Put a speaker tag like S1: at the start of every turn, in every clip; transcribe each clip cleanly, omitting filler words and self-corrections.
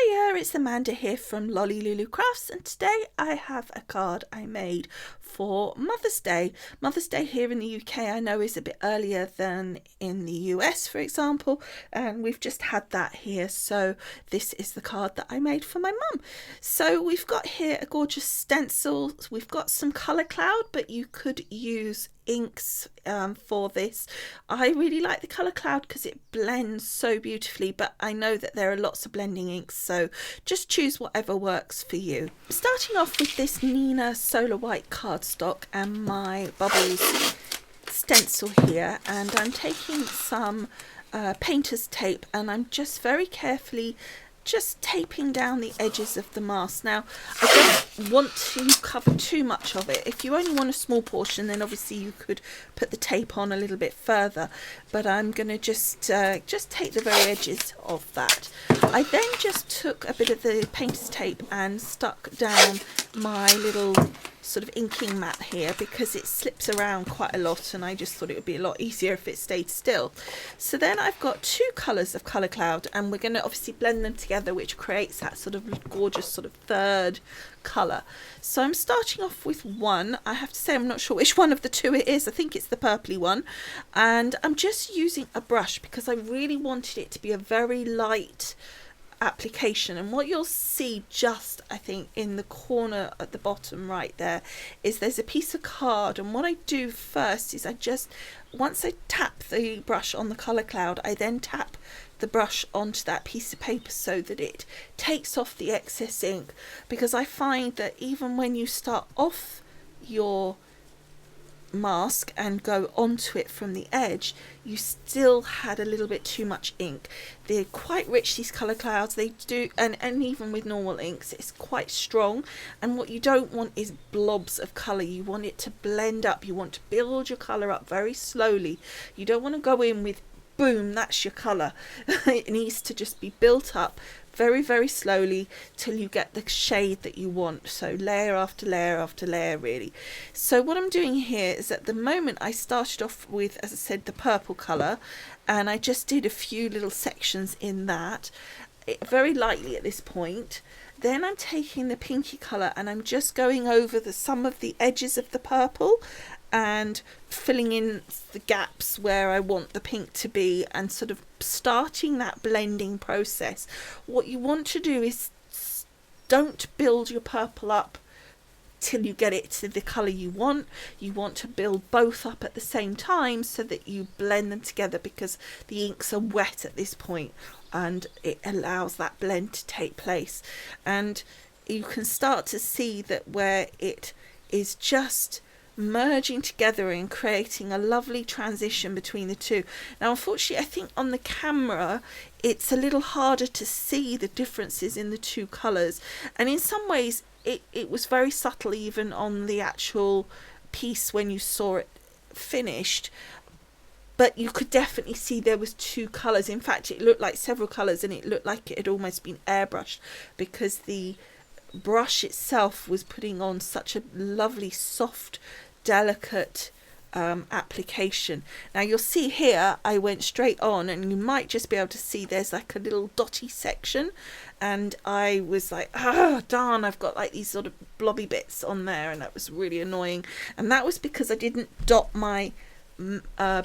S1: Hiya, it's Amanda here from Lolli Lulu Crafts, and today I have a card I made for Mother's Day. Mother's Day here in the UK I know is a bit earlier than in the US, for example, and we've just had that here, so this is the card that I made for my mum. So we've got here a gorgeous stencil, we've got some colour cloud, but you could use inks for this. I really like the colour cloud because it blends so beautifully, but I know that there are lots of blending inks, so just choose whatever works for you. Starting off with this Nina Solar White cardstock and my bubbles stencil here, and I'm taking some painter's tape and I'm just very carefully just taping down the edges of the mask. Now I don't want to cover too much of it. If you only want a small portion, then obviously you could put the tape on a little bit further, but I'm going to just take the very edges of that. I then just took a bit of the painter's tape and stuck down my little sort of inking mat here because it slips around quite a lot, and I just thought it would be a lot easier if it stayed still. So then I've got two colours of colour cloud, and we're going to obviously blend them together, which creates that sort of gorgeous sort of third colour. So I'm starting off with one. I have to say I'm not sure which one of the two it is. I think it's the purpley one, and I'm just using a brush because I really wanted it to be a very light application. And what you'll see just, I think, in the corner at the bottom right there is there's a piece of card, and what I do first is I just, once I tap the brush on the colour cloud, I then tap the brush onto that piece of paper so that it takes off the excess ink, because I find that even when you start off your mask and go onto it from the edge, you still had a little bit too much ink. They're quite rich, these colour clouds, they do, and even with normal inks it's quite strong, and what you don't want is blobs of colour. You want it to blend up, you want to build your colour up very slowly. You don't want to go in with boom, that's your colour. It needs to just be built up very, very slowly till you get the shade that you want. So layer after layer after layer, really. So what I'm doing here is, at the moment I started off with, as I said, the purple colour, and I just did a few little sections in that very lightly at this point. Then I'm taking the pinky colour and I'm just going over some of the edges of the purple and filling in the gaps where I want the pink to be, and sort of starting that blending process. What you want to do is don't build your purple up till you get it to the colour you want. You want to build both up at the same time so that you blend them together, because the inks are wet at this point and it allows that blend to take place. And you can start to see that where it is just merging together and creating a lovely transition between the two. Now unfortunately I think on the camera it's a little harder to see the differences in the two colours, and in some ways it was very subtle even on the actual piece when you saw it finished, but you could definitely see there was two colours. In fact, it looked like several colours, and it looked like it had almost been airbrushed because the brush itself was putting on such a lovely soft delicate application. Now you'll see here I went straight on, and you might just be able to see there's like a little dotty section, and I was like, oh darn, I've got like these sort of blobby bits on there, and that was really annoying. And that was because I didn't dot my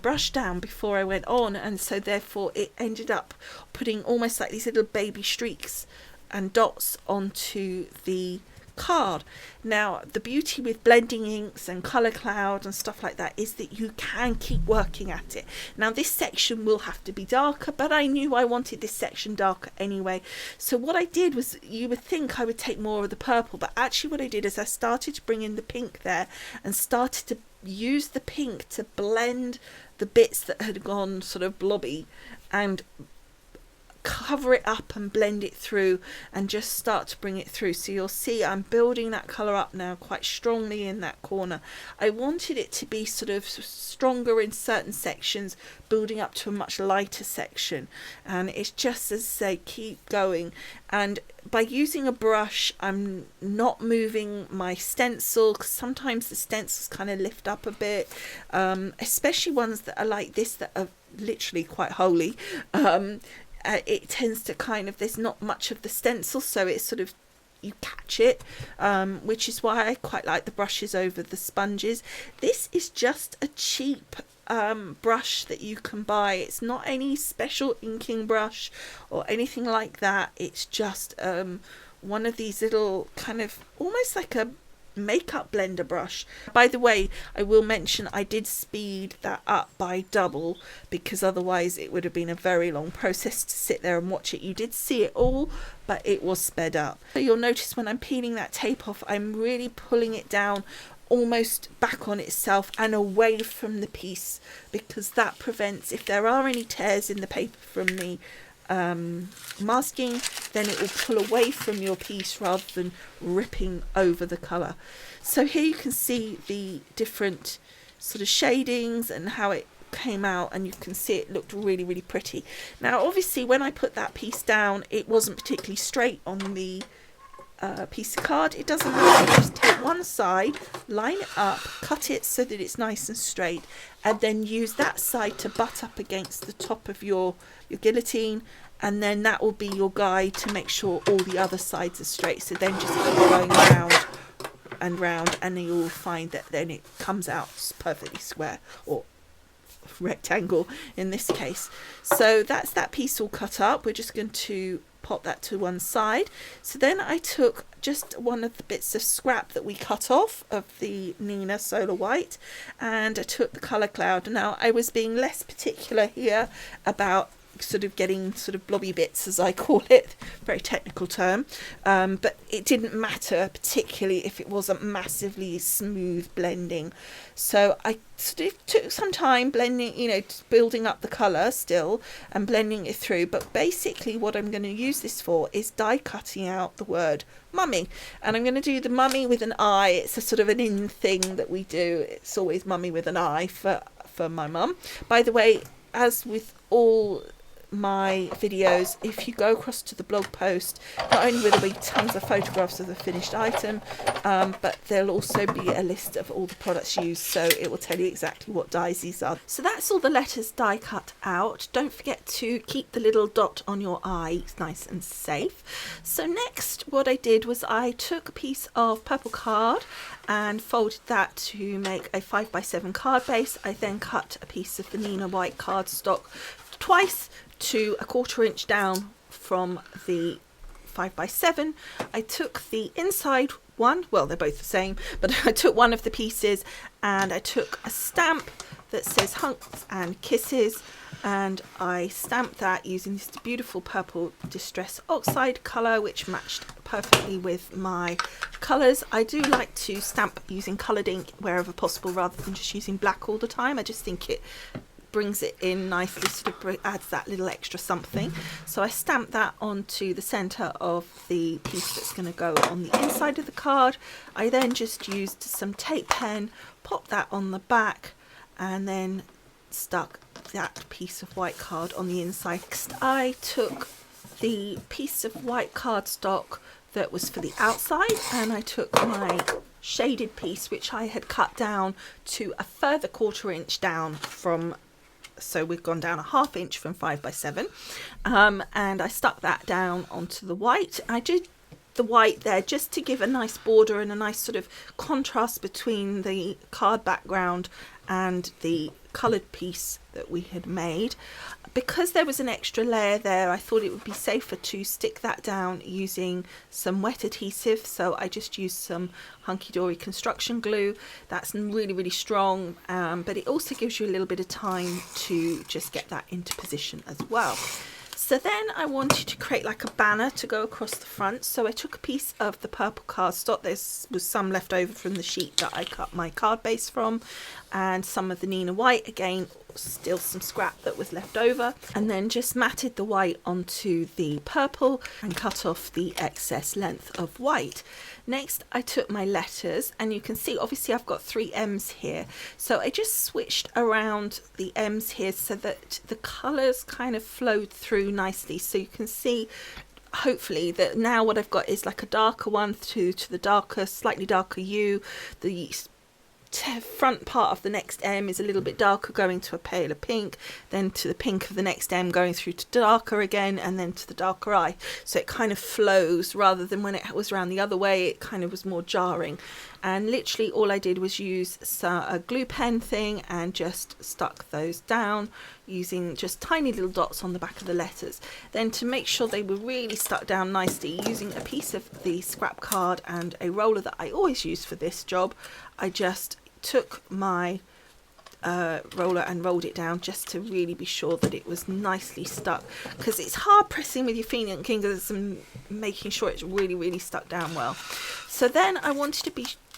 S1: brush down before I went on, and so therefore it ended up putting almost like these little baby streaks and dots onto the card. Now the beauty with blending inks and colour cloud and stuff like that is that you can keep working at it. Now this section will have to be darker, but I knew I wanted this section darker anyway, so what I did was, you would think I would take more of the purple, but actually what I did is I started to bring in the pink there and started to use the pink to blend the bits that had gone sort of blobby and cover it up and blend it through and just start to bring it through. So you'll see I'm building that colour up now quite strongly in that corner. I wanted it to be sort of stronger in certain sections, building up to a much lighter section, and it's just as I say, keep going. And by using a brush, I'm not moving my stencil, because sometimes the stencils kind of lift up a bit, especially ones that are like this that are literally quite holy. it tends to kind of, there's not much of the stencil, so it's sort of, you catch it, which is why I quite like the brushes over the sponges. This is just a cheap brush that you can buy. It's not any special inking brush or anything like that. It's just one of these little kind of almost like a makeup blender brush. By the way, I will mention I did speed that up by double, because otherwise it would have been a very long process to sit there and watch it. You did see it all, but it was sped up. So you'll notice when I'm peeling that tape off, I'm really pulling it down almost back on itself and away from the piece, because that prevents, if there are any tears in the paper from the masking, then it will pull away from your piece rather than ripping over the colour. So here you can see the different sort of shadings and how it came out, and you can see it looked really, really pretty. Now obviously when I put that piece down, it wasn't particularly straight on the piece of card. It doesn't matter, just take one side, line it up, cut it so that it's nice and straight, and then use that side to butt up against the top of your guillotine, and then that will be your guide to make sure all the other sides are straight. So then just keep going round and round, and then you'll find that then it comes out perfectly square, or rectangle in this case. So that's that piece all cut up. We're just going to pop that to one side. So then I took just one of the bits of scrap that we cut off of the Nina Solar White, and I took the colour cloud. Now I was being less particular here about sort of getting sort of blobby bits, as I call it, very technical term, but it didn't matter particularly if it wasn't massively smooth blending. So I sort of took some time blending, you know, building up the colour still and blending it through. But basically what I'm going to use this for is die cutting out the word mummy, and I'm going to do the mummy with an I. It's a sort of an in thing that we do. It's always mummy with an I for my mum. By the way, as with all my videos, if you go across to the blog post, not only will there be tons of photographs of the finished item, but there'll also be a list of all the products used, so it will tell you exactly what dies these are. So that's all the letters die cut out. Don't forget to keep the little dot on your eye nice and safe. So next what I did was I took a piece of purple card and folded that to make a 5x7 card base. I then cut a piece of the Nina white cardstock twice to 1/4 inch down from the 5x7. I took the inside one, well they're both the same, but I took one of the pieces and I took a stamp that says Hunks and Kisses, and I stamped that using this beautiful purple Distress Oxide colour, which matched perfectly with my colours. I do like to stamp using coloured ink wherever possible rather than just using black all the time. I just think it brings it in nicely, sort of adds that little extra something. So I stamped that onto the centre of the piece that's going to go on the inside of the card. I then just used some tape pen, popped that on the back, and then stuck that piece of white card on the inside. Next I took the piece of white cardstock that was for the outside, and I took my shaded piece, which I had cut down to a further 1/4 inch down from, so we've gone down a 1/2 inch from 5x7, and I stuck that down onto the white. I did the white there just to give a nice border and a nice sort of contrast between the card background and the coloured piece that we had made. Because there was an extra layer there, I thought it would be safer to stick that down using some wet adhesive, so I just used some Hunky Dory construction glue. That's really, really strong, but it also gives you a little bit of time to just get that into position as well. So then I wanted to create like a banner to go across the front, so I took a piece of the purple cardstock. There was some left over from the sheet that I cut my card base from, and some of the Nina white, again still some scrap that was left over, and then just matted the white onto the purple and cut off the excess length of white. Next I took my letters, and you can see obviously I've got 3 M's here, so I just switched around the M's here so that the colours kind of flowed through nicely. So you can see hopefully that now what I've got is like a darker one to the darker, slightly darker U, the front part of the next M is a little bit darker, going to a paler pink, then to the pink of the next M, going through to darker again, and then to the darker eye. So it kind of flows, rather than when it was around the other way, it kind of was more jarring. And literally all I did was use a glue pen thing and just stuck those down using just tiny little dots on the back of the letters. Then, to make sure they were really stuck down nicely, using a piece of the scrap card and a roller that I always use for this job, I just took my roller and rolled it down just to really be sure that it was nicely stuck, because it's hard pressing with your fingers and making sure it's really stuck down well. So then I wanted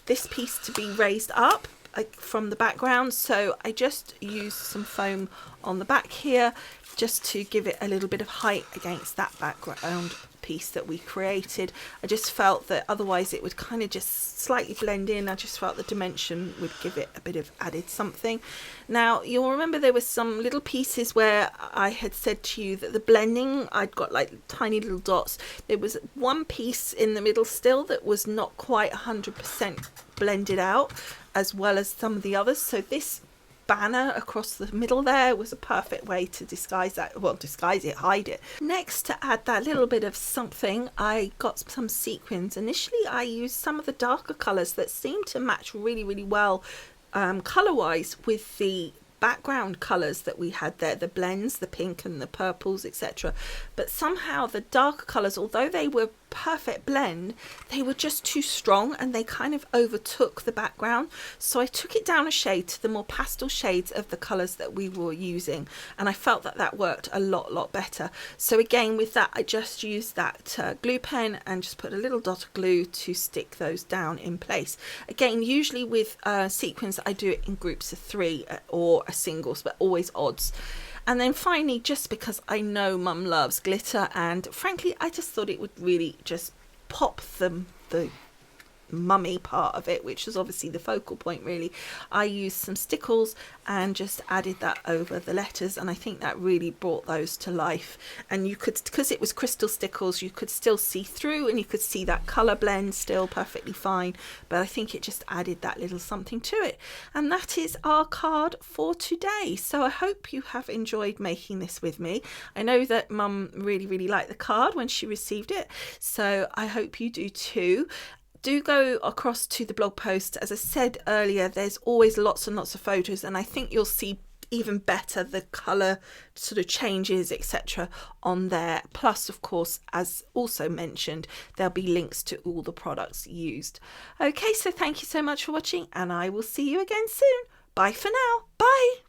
S1: this piece to be raised up from the background, so I just used some foam on the back here just to give it a little bit of height against that background piece that we created. I just felt that otherwise it would kind of just slightly blend in. I just felt the dimension would give it a bit of added something. Now, you'll remember there were some little pieces where I had said to you that the blending, I'd got like tiny little dots. There was one piece in the middle still that was not quite 100% blended out, as well as some of the others. So this banner across the middle there was a perfect way to disguise that. Well, disguise it, hide it. Next, to add that little bit of something, I got some sequins. Initially I used some of the darker colours that seemed to match really well colour wise with the background colours that we had there, the blends, the pink and the purples, etc. But somehow the darker colours, although they were perfect blend, they were just too strong and they kind of overtook the background. So I took it down a shade to the more pastel shades of the colours that we were using, and I felt that that worked a lot better. So again, with that, I just used that glue pen and just put a little dot of glue to stick those down in place. Again, usually with sequins I do it in groups of 3 or a singles, but always odds. And then finally, just because I know Mum loves glitter, and frankly I just thought it would really just pop the mummy part of it, which is obviously the focal point really, I used some stickles and just added that over the letters, and I think that really brought those to life. And you could, because it was crystal stickles, you could still see through and you could see that colour blend still perfectly fine, but I think it just added that little something to it. And that is our card for today. So I hope you have enjoyed making this with me. I know that Mum really liked the card when she received it, so I hope you do too. Do go across to the blog post. As I said earlier, there's always lots and lots of photos, and I think you'll see even better the colour sort of changes, etc. on there. Plus, of course, as also mentioned, there'll be links to all the products used. Okay, so thank you so much for watching, and I will see you again soon. Bye for now. Bye.